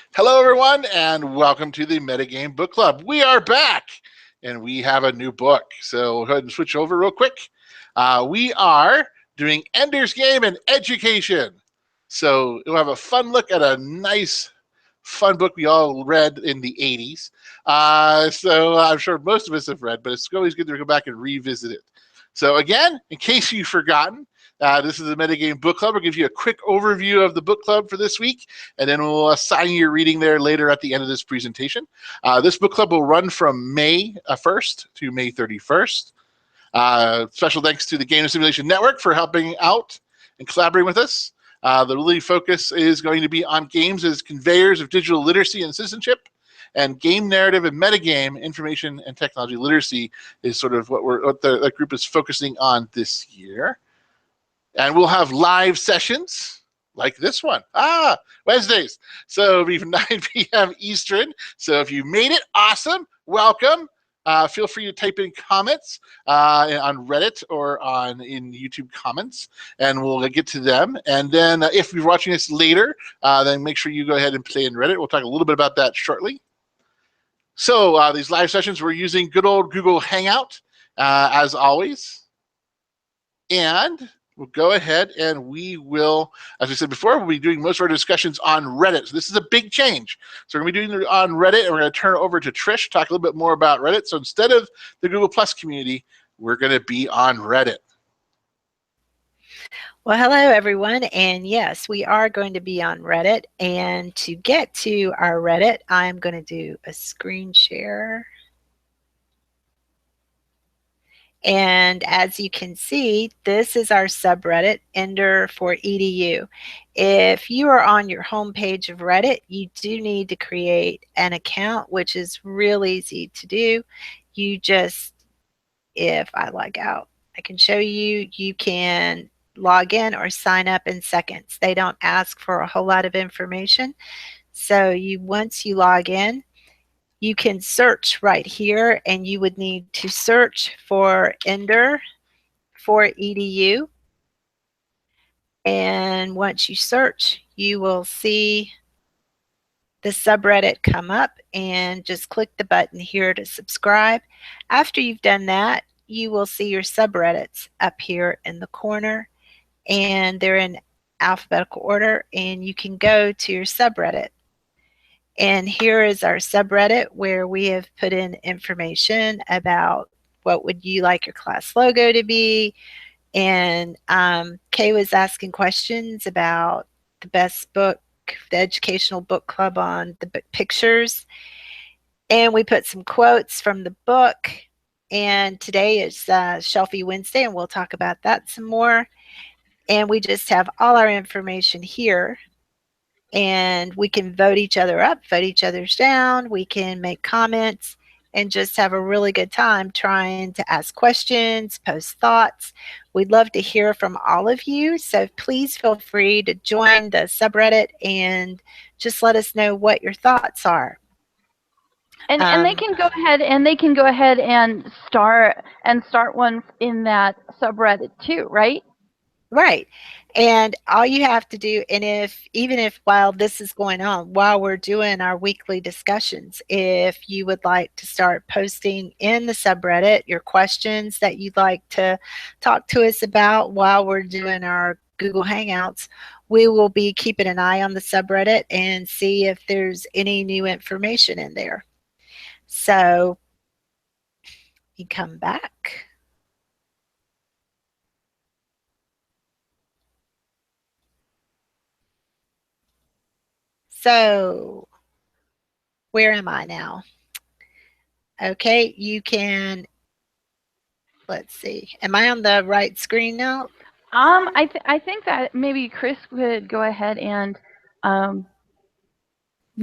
Hello, everyone, and welcome to the Metagame Book Club. We are back, and we have a new book. So we'll go ahead and switch over real quick. We are doing Ender's Game and Education. So we'll have a fun look at a nice, fun book we all read in the 80s. So I'm sure most of us have read, but it's always good to go back and revisit it. So again, in case you've forgotten, this is the Metagame Book Club. We'll give you a quick overview of the book club for this week, and then we'll assign you your reading there later at the end of this presentation. This book club will run from May 1st to May 31st. Special thanks to the Game and Simulation Network for helping out and collaborating with us. The really focus is going to be on games as conveyors of digital literacy and citizenship, and game narrative and metagame information and technology literacy is sort of what the group is focusing on this year. And we'll have live sessions like this one. Wednesdays. So it'll be from 9 p.m. Eastern. So if you made it, awesome. Welcome. Feel free to type in comments on Reddit or in YouTube comments, and we'll get to them. And then if you're watching this later, then make sure you go ahead and play in Reddit. We'll talk a little bit about that shortly. So these live sessions, we're using good old Google Hangout, as always. And we'll go ahead and we will, as I said before, we'll be doing most of our discussions on Reddit. So this is a big change. So we're going to be doing it on Reddit, and we're going to turn it over to Trish, talk a little bit more about Reddit. So instead of the Google Plus community, we're going to be on Reddit. Well, hello, everyone. And yes, we are going to be on Reddit. And to get to our Reddit, I'm going to do a screen share. And as you can see, this is our subreddit, Ender for EDU. If you are on your home page of Reddit, you do need to create an account, which is real easy to do. You just, if I log out, I can show you, you can log in or sign up in seconds. They don't ask for a whole lot of information. So once you log in, you can search right here, and you would need to search for Ender for EDU. And once you search, you will see the subreddit come up, and just click the button here to subscribe. After you've done that, you will see your subreddits up here in the corner, and they're in alphabetical order, and you can go to your subreddit. And here is our subreddit where we have put in information about what would you like your class logo to be. And Kay was asking questions about the best book, the educational book club on the book pictures. And we put some quotes from the book. And today is Shelfie Wednesday, and we'll talk about that some more. And we just have all our information here. And we can vote each other up, vote each other's down. We can make comments and just have a really good time trying to ask questions, post thoughts. We'd love to hear from all of you. So please feel free to join the subreddit and just let us know what your thoughts are. And they can go ahead and start one in that subreddit too, right? Right. And all you have to do, and even if while this is going on, while we're doing our weekly discussions, if you would like to start posting in the subreddit your questions that you'd like to talk to us about while we're doing our Google Hangouts, we will be keeping an eye on the subreddit and see if there's any new information in there. So you come back. So where am I now? Okay, you can, let's see. Am I on the right screen now? I think that maybe Chris would go ahead and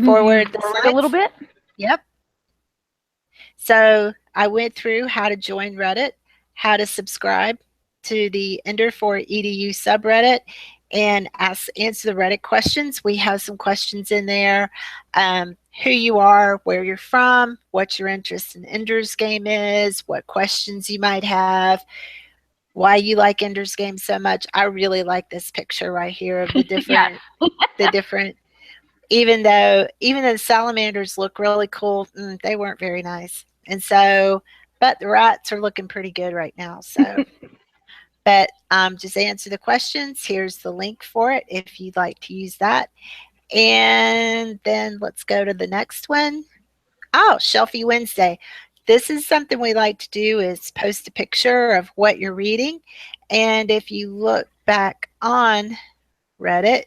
forward a little bit. Yep. So I went through how to join Reddit, how to subscribe to the Ender for EDU subreddit, and answer the Reddit questions. We have some questions in there. Who you are, where you're from, what your interest in Ender's Game is, what questions you might have, why you like Ender's Game so much. I really like this picture right here of the different, even though the salamanders look really cool, they weren't very nice. And so, but the rats are looking pretty good right now. So, but just answer the questions. Here's the link for it if you'd like to use that. And then let's go to the next one. Oh, Shelfie Wednesday. This is something we like to do is post a picture of what you're reading. And if you look back on Reddit,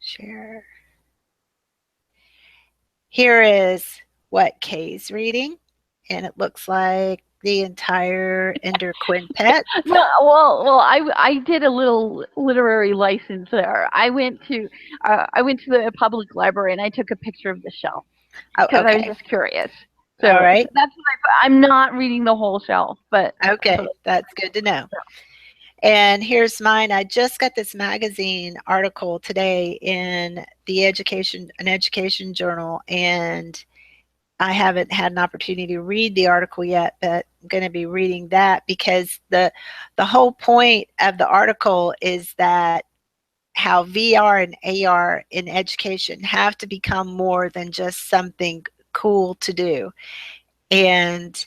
share. Here is what Kay's reading, and it looks like the entire Ender Quintet. Well, I did a little literary license there. I went to the public library and I took a picture of the shelf because I was just curious. So all right, that's what I'm not reading the whole shelf, but okay, that's good to know. And here's mine. I just got this magazine article today in the education journal, and I haven't had an opportunity to read the article yet, but I'm going to be reading that because the whole point of the article is that how VR and AR in education have to become more than just something cool to do. And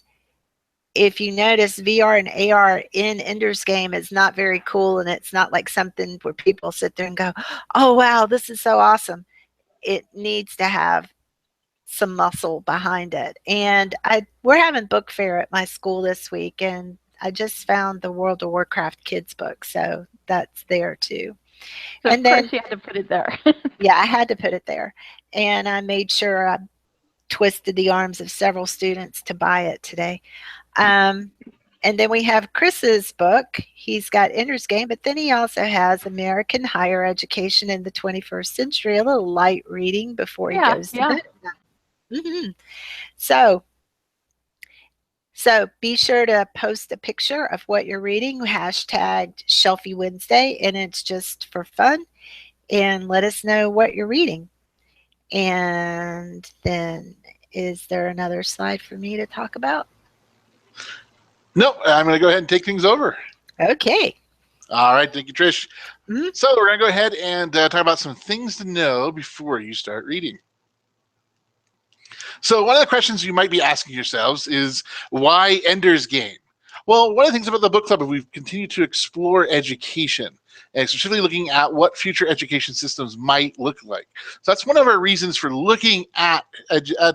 if you notice, VR and AR in Ender's Game is not very cool, and it's not like something where people sit there and go, oh, wow, this is so awesome. It needs to have some muscle behind it. And we're having book fair at my school this week, and I just found the World of Warcraft kids book, so that's there too. So and of course you had to put it there. Yeah, I had to put it there, and I made sure I twisted the arms of several students to buy it today. And then we have Chris's book. He's got Ender's Game, but then he also has American Higher Education in the 21st Century, a little light reading before he goes to bed. Mm-hmm. So be sure to post a picture of what you're reading, hashtag Shelfie Wednesday, and it's just for fun. And let us know what you're reading. And then, is there another slide for me to talk about? Nope, I'm going to go ahead and take things over. Okay. All right, thank you, Trish. Mm-hmm. So we're going to go ahead and talk about some things to know before you start reading. So one of the questions you might be asking yourselves is, why Ender's Game? Well, one of the things about the book club is we've continued to explore education, and specifically looking at what future education systems might look like. So that's one of our reasons for looking at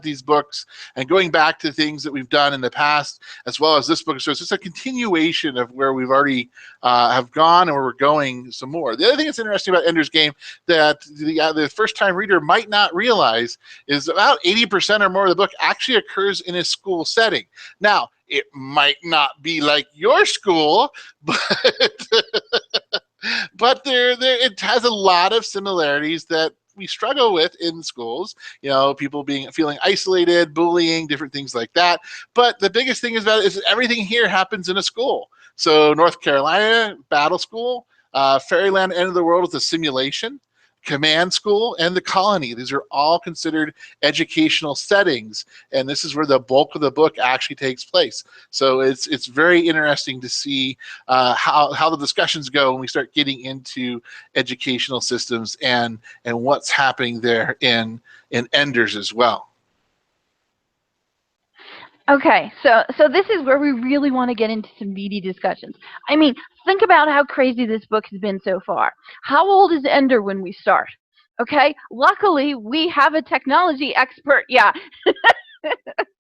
these books and going back to things that we've done in the past, as well as this book. So it's just a continuation of where we've already have gone and where we're going some more. The other thing that's interesting about Ender's Game that the first-time reader might not realize is about 80% or more of the book actually occurs in a school setting. Now, it might not be like your school, but but it has a lot of similarities that we struggle with in schools. You know, people feeling isolated, bullying, different things like that. But the biggest thing is everything here happens in a school. So North Carolina, Battle School, Fairyland End of the World is a simulation. Command School and the Colony. These are all considered educational settings, and this is where the bulk of the book actually takes place. So it's very interesting to see how the discussions go when we start getting into educational systems and what's happening there in Enders as well. Okay, so this is where we really want to get into some meaty discussions. I mean, think about how crazy this book has been so far. How old is Ender when we start? Okay, luckily we have a technology expert. Yeah,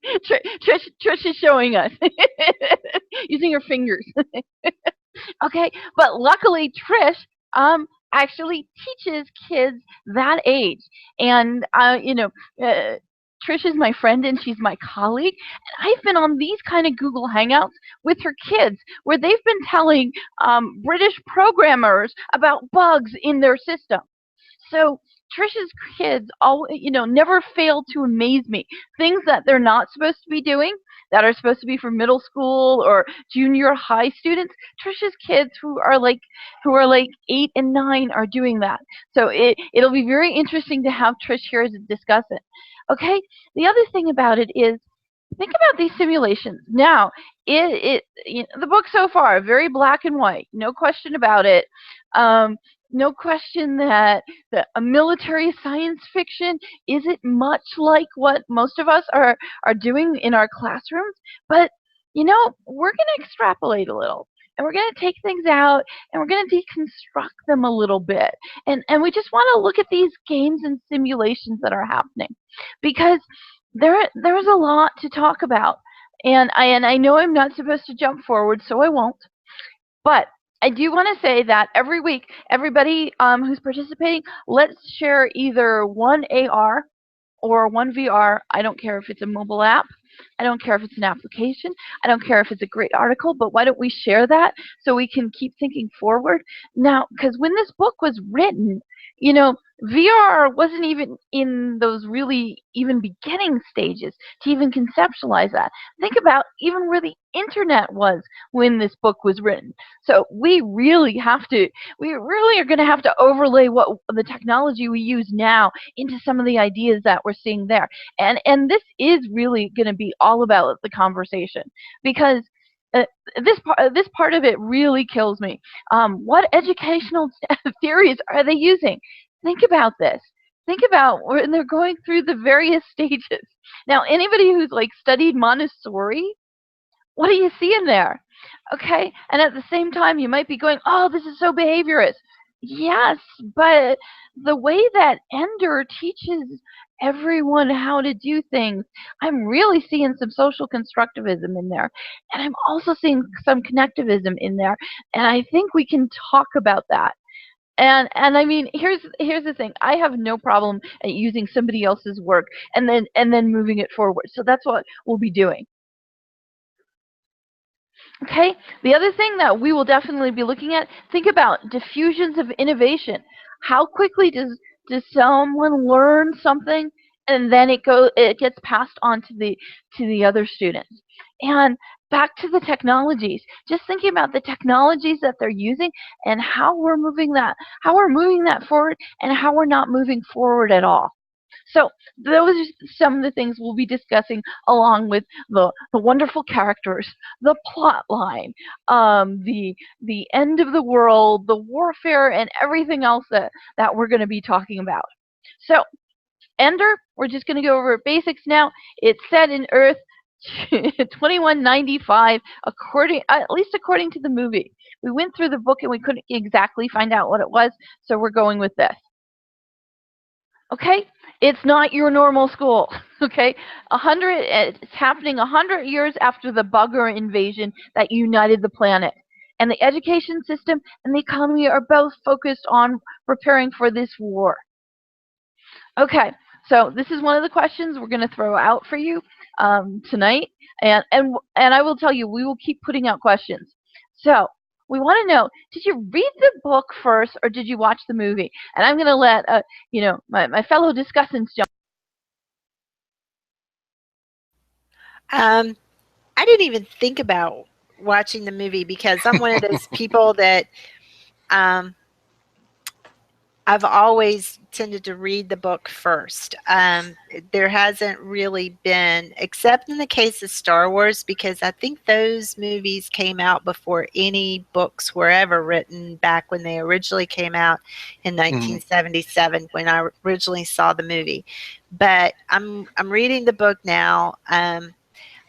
Trish is showing us using her fingers. Okay, but luckily Trish actually teaches kids that age, and Trish is my friend and she's my colleague, and I've been on these kind of Google Hangouts with her kids where they've been telling British programmers about bugs in their system. So Trish's kids never fail to amaze me. Things that they're not supposed to be doing, that are supposed to be for middle school or junior high students. Trish's kids who are like 8 and 9 are doing that. So it'll be very interesting to have Trish here to discuss it. Okay. The other thing about it is, think about these simulations. Now, the book so far very black and white, no question about it. no question that a military science fiction isn't much like what most of us are doing in our classrooms, but we're going to extrapolate a little. And we're going to take things out and we're going to deconstruct them a little bit. And we just want to look at these games and simulations that are happening because there's a lot to talk about. And I know I'm not supposed to jump forward, so I won't. But I do want to say that every week, everybody who's participating, let's share either one AR or one VR. I don't care if it's a mobile app. I don't care if it's an application. I don't care if it's a great article, but why don't we share that so we can keep thinking forward? Now, because when this book was written, VR wasn't even in those really even beginning stages to even conceptualize that. Think about even where the internet was when this book was written. So we really are going to have to overlay what the technology we use now into some of the ideas that we're seeing there. And this is really going to be all about the conversation because this part of it really kills me. What educational theories are they using? Think about this. Think about when they're going through the various stages. Now, anybody who's like studied Montessori, what do you see in there? Okay, and at the same time, you might be going, "Oh, this is so behaviorist." Yes, but the way that Ender teaches everyone how to do things, I'm really seeing some social constructivism in there, and I'm also seeing some connectivism in there, and I think we can talk about that. And I mean, here's the thing. I have no problem at using somebody else's work and then moving it forward. So that's what we'll be doing. Okay, the other thing that we will definitely be looking at, think about diffusions of innovation. How quickly does someone learn something and then it gets passed on to the other students? And back to the technologies, just thinking about the technologies that they're using and how we're moving that forward and how we're not moving forward at all. So those are some of the things we'll be discussing along with the wonderful characters, the plot line, the end of the world, the warfare, and everything else that we're going to be talking about. So Ender, we're just going to go over basics now. It's set in Earth 2195, at least according to the movie. We went through the book and we couldn't exactly find out what it was, so we're going with this. Okay, it's not your normal school. Okay, it's happening 100 years after the bugger invasion that united the planet, and the education system and the economy are both focused on preparing for this war. Okay, so this is one of the questions we're going to throw out for you tonight, and I will tell you we will keep putting out questions. So we want to know, did you read the book first or did you watch the movie? And I'm going to let my fellow discussants jump. I didn't even think about watching the movie because I'm one of those people that I've always tended to read the book first. There hasn't really been, except in the case of Star Wars, because I think those movies came out before any books were ever written back when they originally came out in 1977 when I originally saw the movie. But I'm reading the book now.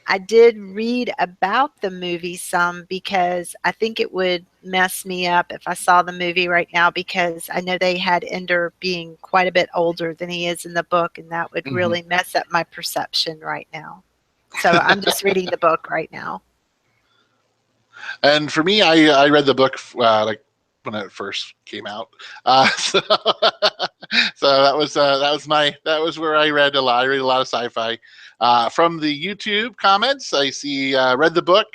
I did read about the movie some because I think it would mess me up if I saw the movie right now, because I know they had Ender being quite a bit older than he is in the book, and that would really mess up my perception right now. So I'm just reading the book right now. And for me, I read the book like when it first came out. So that was where I read a lot. I read a lot of sci-fi. From the YouTube comments, I see read the book.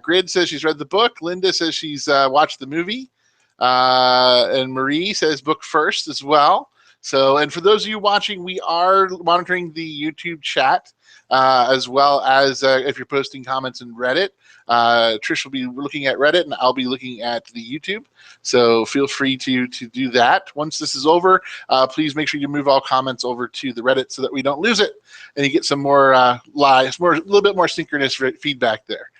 Grid says she's read the book. Linda says she's watched the movie. And Marie says book first as well. So, and for those of you watching, we are monitoring the YouTube chat as well as if you're posting comments in Reddit. Trish will be looking at Reddit, and I'll be looking at the YouTube. So feel free to do that. Once this is over, please make sure you move all comments over to the Reddit so that we don't lose it, and you get some more a little bit more synchronous feedback there.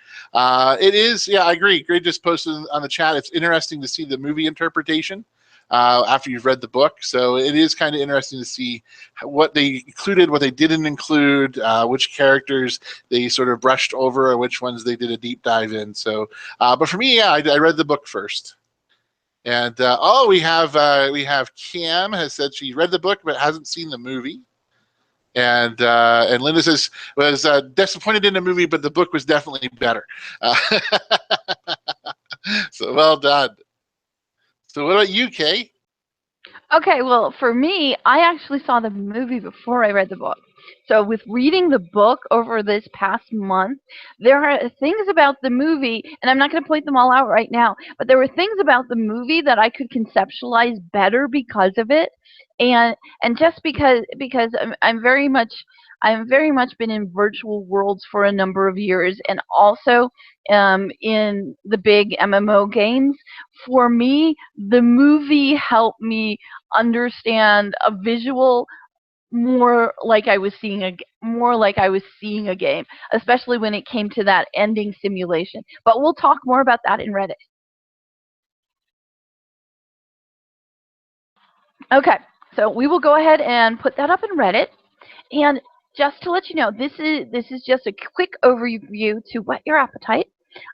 It is, yeah, I agree. Gray just posted on the chat. It's interesting to see the movie interpretation after you've read the book. So it is kind of interesting to see what they included, what they didn't include, which characters they sort of brushed over, or which ones they did a deep dive in. So, but for me, yeah, I read the book first. And we have Cam has said she read the book but hasn't seen the movie. And Linda says was disappointed in the movie, but the book was definitely better. So well done. So what about you, Kay? Okay, well, for me, I actually saw the movie before I read the book. So, with reading the book over this past month, there are things about the movie, and I'm not going to point them all out right now, but there were things about the movie that I could conceptualize better because of it, and just because I'm very much been in virtual worlds for a number of years, and also in the big MMO games. For me, the movie helped me understand a visual more like I was seeing a game, especially when it came to that ending simulation. But we'll talk more about that in Reddit. Okay, so we will go ahead and put that up in Reddit. And just to let you know, this is just a quick overview to whet your appetite.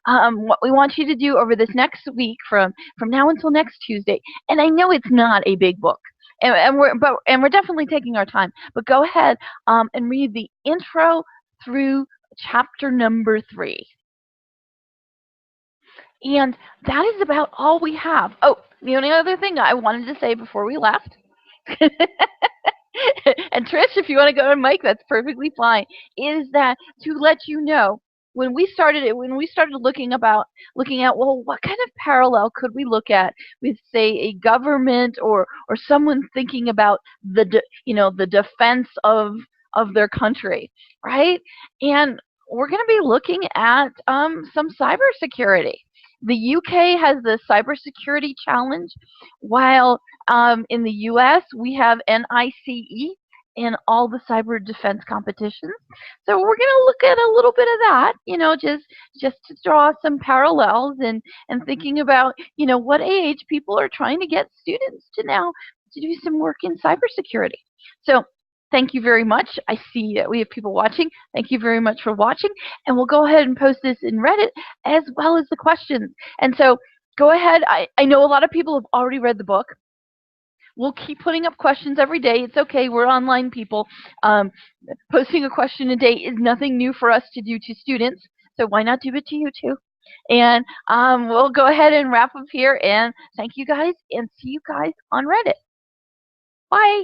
What we want you to do over this next week, from now until next Tuesday, and I know it's not a big book, and we're definitely taking our time, but go ahead and read the intro through chapter number 3. And that is about all we have. Oh, the only other thing I wanted to say before we left and Trish, if you want to go on mic, that's perfectly fine. Is that to let you know, when we started looking at, well, what kind of parallel could we look at with, say, a government or someone thinking about the defense of their country, right? And we're going to be looking at some cybersecurity. The UK has the cybersecurity challenge, while in the US, we have NICE in all the cyber defense competitions. So we're going to look at a little bit of that, just to draw some parallels and thinking about, what age people are trying to get students to now to do some work in cybersecurity. So thank you very much. I see that we have people watching. Thank you very much for watching. And we'll go ahead and post this in Reddit as well as the questions. And so go ahead. I know a lot of people have already read the book. We'll keep putting up questions every day. It's okay. We're online people. Posting a question a day is nothing new for us to do to students. So why not do it to you too? And we'll go ahead and wrap up here. And thank you guys, and see you guys on Reddit. Bye.